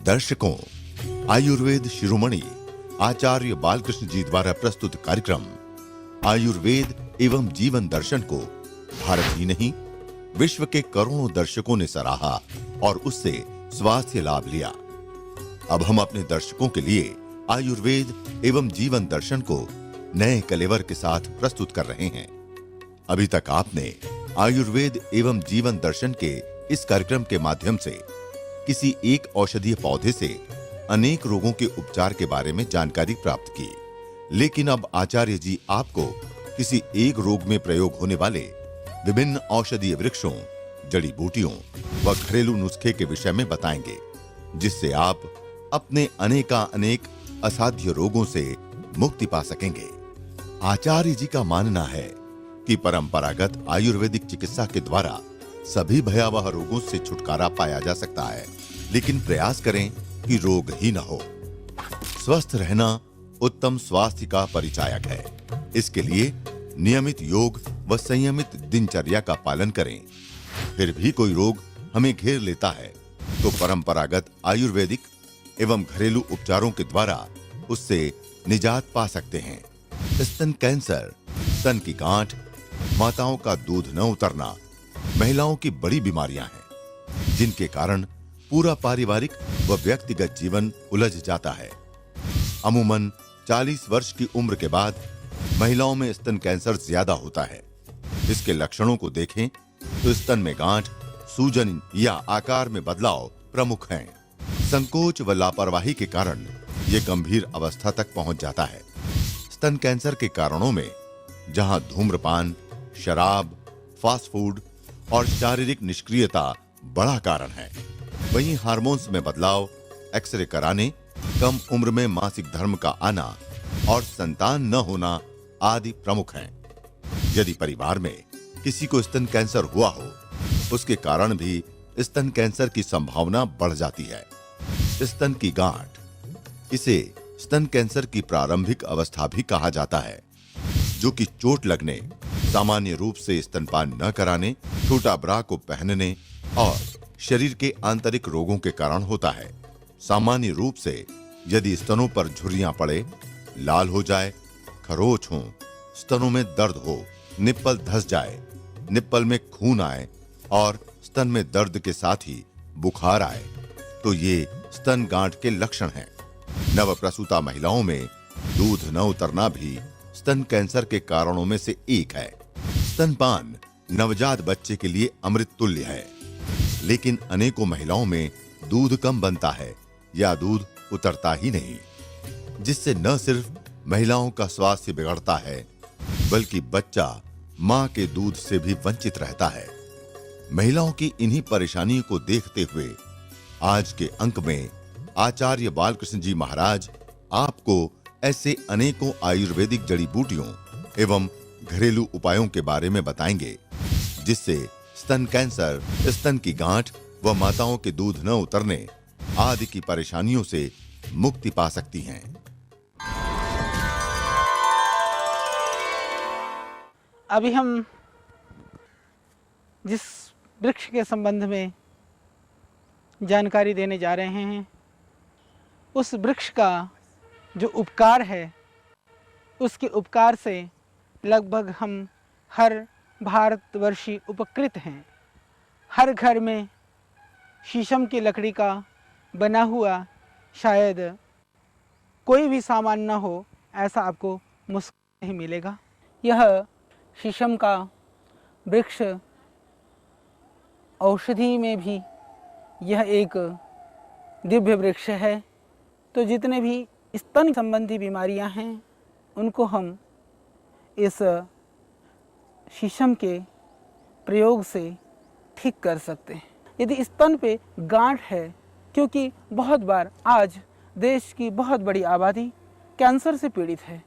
दर्शकों, आयुर्वेद शिरोमणि आचार्य बालकृष्ण जी द्वारा प्रस्तुत कार्यक्रम आयुर्वेद एवं जीवन दर्शन को भारत ही नहीं विश्व के करोड़ों दर्शकों ने सराहा और उससे स्वास्थ्य लाभ लिया। अब हम अपने दर्शकों के लिए आयुर्वेद एवं जीवन दर्शन को नए कलेवर के साथ प्रस्तुत कर रहे हैं। अभी तक आपने आयुर्वेद एवं जीवन दर्शन के इस कार्यक्रम के माध्यम से किसी एक औषधीय पौधे से अनेक रोगों के उपचार के बारे में जानकारी प्राप्त की, लेकिन अब आचार्य जी आपको किसी एक रोग में प्रयोग होने वाले विभिन्न औषधीय वृक्षों, जड़ी बूटियों व घरेलू नुस्खे के विषय में बताएंगे, जिससे आप अपने अनेक असाध्य रोगों से मुक्ति पा सकेंगे। आचार्य जी का मानना है कि परंपरागत आयुर्वेदिक चिकित्सा के द्वारा सभी भयावह रोगों से छुटकारा पाया जा सकता है, लेकिन प्रयास करें कि रोग ही न हो। स्वस्थ रहना उत्तम स्वास्थ्य का परिचायक है। इसके लिए नियमित योग व संयमित दिनचर्या का पालन करें। फिर भी कोई रोग हमें घेर लेता है तो परंपरागत आयुर्वेदिक एवं घरेलू उपचारों के द्वारा उससे निजात पा सकते हैं। स्तन कैंसर, स्तन की गांठ, माताओं का दूध न उतरना महिलाओं की बड़ी बीमारियां हैं, जिनके कारण पूरा पारिवारिक व व्यक्तिगत जीवन उलझ जाता है। अमूमन 40 वर्ष की उम्र के बाद महिलाओं में स्तन कैंसर ज्यादा होता है। इसके लक्षणों को देखें तो स्तन में गांठ, सूजन या आकार में बदलाव प्रमुख हैं। संकोच व लापरवाही के कारण यह गंभीर अवस्था तक पहुंच जाता है। स्तन कैंसर के कारणों में जहां धूम्रपान, शराब, फास्ट फूड और शारीरिक निष्क्रियता बड़ा कारण है, वहीं हार्मोन्स में बदलाव, एक्सरे कराने, कम उम्र में मासिक धर्म का आना और संतान न होना आदि प्रमुख हैं। यदि परिवार में किसी को स्तन कैंसर हुआ हो, उसके कारण भी स्तन कैंसर की संभावना बढ़ जाती है। स्तन की गांठ, इसे स्तन कैंसर की प्रारंभिक अवस्था भी कहा जाता है, जो कि चोट लगने, सामान्य रूप से स्तनपान न कराने, छोटा ब्रा को पहनने और शरीर के आंतरिक रोगों के कारण होता है। सामान्य रूप से यदि स्तनों पर झुर्रियां पड़े, लाल हो जाए, खरोच हो, स्तनों में दर्द हो, निप्पल धंस जाए, निप्पल में खून आए और स्तन में दर्द के साथ ही बुखार आए, तो ये स्तन गांठ के लक्षण हैं। नवप्रसूता महिलाओं में दूध न उतरना भी स्तन कैंसर के कारणों में से एक है। स्तनपान नवजात बच्चे के लिए अमृत तुल्य है, लेकिन अनेकों महिलाओं में दूध कम बनता है या दूध उतरता ही नहीं, जिससे न सिर्फ महिलाओं का स्वास्थ्य बिगड़ता है, बल्कि बच्चा मां के दूध से भी वंचित रहता है। महिलाओं की इन्हीं परेशानियों को देखते हुए आज के अंक में आचार्य बालकृष्ण जी महाराज आपको ऐसे अनेकों आयुर्वेदिक जड़ी बूटियों एवं घरेलू उपायों के बारे में बताएंगे, जिससे स्तन कैंसर, स्तन की गांठ व माताओं के दूध न उतरने आदि की परेशानियों से मुक्ति पा सकती हैं। अभी हम जिस वृक्ष के संबंध में जानकारी देने जा रहे हैं, उस वृक्ष का जो उपकार है, उसके उपकार से लगभग हम हर भारतवर्षी उपकृत हैं। हर घर में शीशम की लकड़ी का बना हुआ शायद कोई भी सामान न हो, ऐसा आपको मुश्किल नहीं मिलेगा। यह शीशम का वृक्ष औषधि में भी यह एक दिव्य वृक्ष है। तो जितने भी स्तन संबंधी बीमारियां हैं, उनको हम इस शीशम के प्रयोग से ठीक कर सकते हैं। यदि स्तन पे गांठ है, क्योंकि बहुत बार आज देश की बहुत बड़ी आबादी कैंसर से पीड़ित है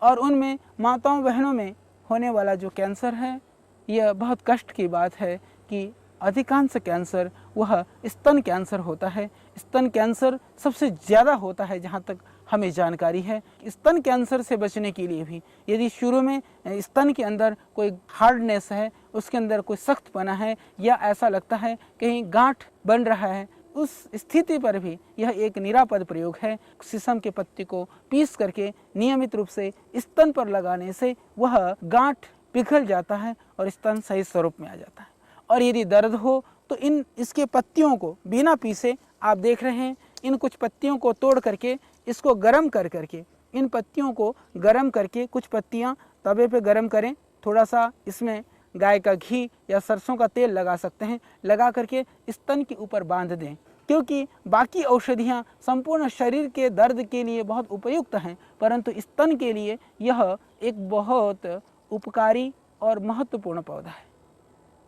और उनमें माताओं बहनों में होने वाला जो कैंसर है, यह बहुत कष्ट की बात है कि अधिकांश कैंसर वह स्तन कैंसर होता है। स्तन कैंसर सबसे ज़्यादा होता है जहाँ तक हमें जानकारी है। स्तन कैंसर से बचने के लिए भी यदि शुरू में स्तन के अंदर कोई हार्डनेस है, उसके अंदर कोई सख्तपना है या ऐसा लगता है कहीं गांठ बन रहा है, उस स्थिति पर भी यह एक निरापद प्रयोग है। शीशम के पत्ते को पीस करके नियमित रूप से स्तन पर लगाने से वह गांठ पिघल जाता है और स्तन सही स्वरूप में आ जाता है। और यदि दर्द हो तो इसके पत्तियों को बिना पीसे, आप देख रहे हैं, इन कुछ पत्तियों को तोड़ करके इसको गर्म करके इन पत्तियों को गर्म करके कुछ पत्तियां तवे पे गर्म करें, थोड़ा सा इसमें गाय का घी या सरसों का तेल लगा सकते हैं, लगा करके स्तन के ऊपर बांध दें। क्योंकि बाकी औषधियां संपूर्ण शरीर के दर्द के लिए बहुत उपयुक्त हैं, परंतु स्तन के लिए यह एक बहुत उपकारी और महत्वपूर्ण पौधा है।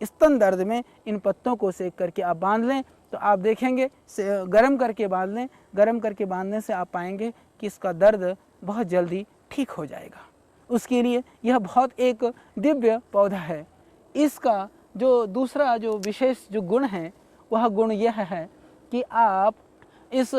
स्तन दर्द में इन पत्तों को सेक करके आप बांध लें तो आप देखेंगे, गर्म करके बांध लें, गर्म करके बांधने से आप पाएंगे कि इसका दर्द बहुत जल्दी ठीक हो जाएगा। उसके लिए यह बहुत एक दिव्य पौधा है। इसका जो दूसरा जो विशेष जो गुण है वह गुण यह है कि आप इस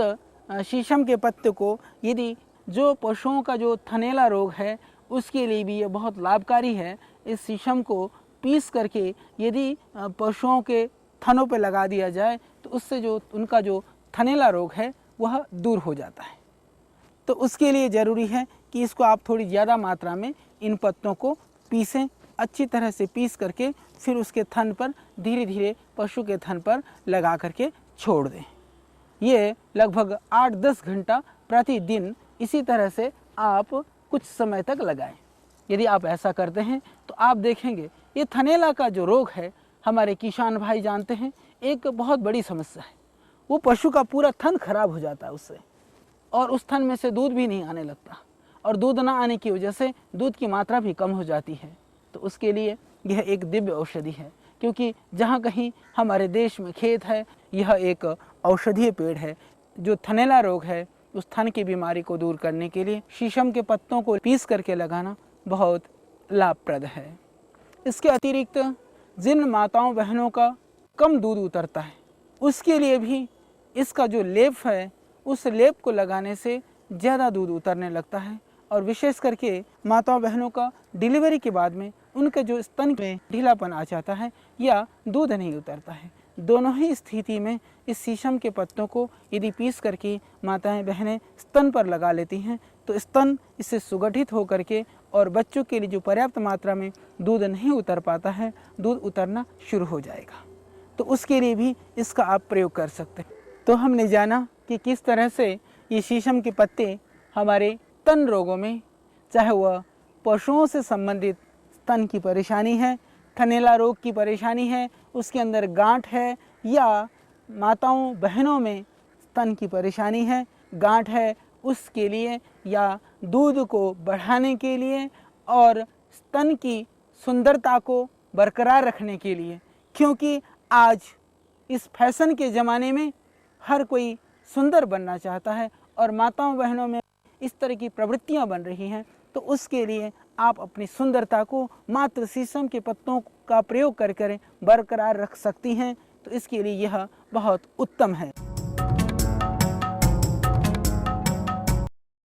शीशम के पत्ते को, यदि जो पशुओं का जो थनैला रोग है उसके लिए भी यह बहुत लाभकारी है। इस शीशम को पीस करके यदि पशुओं के थनों पर लगा दिया जाए तो उससे जो उनका जो थनैला रोग है वह दूर हो जाता है। तो उसके लिए ज़रूरी है कि इसको आप थोड़ी ज़्यादा मात्रा में इन पत्तों को पीसें, अच्छी तरह से पीस करके फिर उसके थन पर धीरे धीरे पशु के थन पर लगा करके छोड़ दें। ये लगभग 8-10 घंटा प्रतिदिन इसी तरह से आप कुछ समय तक लगाएं। यदि आप ऐसा करते हैं तो आप देखेंगे ये थनैला का जो रोग है, हमारे किसान भाई जानते हैं, एक बहुत बड़ी समस्या है। वो पशु का पूरा थन खराब हो जाता है उससे, और उस थन में से दूध भी नहीं आने लगता, और दूध ना आने की वजह से दूध की मात्रा भी कम हो जाती है। तो उसके लिए यह एक दिव्य औषधि है, क्योंकि जहाँ कहीं हमारे देश में खेत है, यह एक औषधीय पेड़ है। जो थनैला रोग है उस थन की बीमारी को दूर करने के लिए शीशम के पत्तों को पीस करके लगाना बहुत लाभप्रद है। इसके अतिरिक्त जिन माताओं बहनों का कम दूध उतरता है उसके लिए भी इसका जो लेप है उस लेप को लगाने से ज़्यादा दूध उतरने लगता है। और विशेष करके माताओं बहनों का डिलीवरी के बाद में उनके जो स्तन में ढीलापन आ जाता है या दूध नहीं उतरता है, दोनों ही स्थिति में इस शीशम के पत्तों को यदि पीस करके माताएं बहनें स्तन पर लगा लेती हैं तो स्तन इससे सुगठित हो करके और बच्चों के लिए जो पर्याप्त मात्रा में दूध नहीं उतर पाता है, दूध उतरना शुरू हो जाएगा। तो उसके लिए भी इसका आप प्रयोग कर सकते हैं। तो हमने जाना कि किस तरह से ये शीशम के पत्ते हमारे स्तन रोगों में, चाहे वह पशुओं से संबंधित स्तन की परेशानी है, थनैला रोग की परेशानी है, उसके अंदर गांठ है, या माताओं बहनों में स्तन की परेशानी है, गांठ है, उसके लिए, या दूध को बढ़ाने के लिए और स्तन की सुंदरता को बरकरार रखने के लिए, क्योंकि आज इस फैशन के ज़माने में हर कोई सुंदर बनना चाहता है और माताओं बहनों में इस तरह की प्रवृत्तियां बन रही हैं। तो उसके लिए आप अपनी सुंदरता को मात्र शीशम के पत्तों का प्रयोग कर बरकरार रख सकती हैं। तो इसके लिए यह बहुत उत्तम है।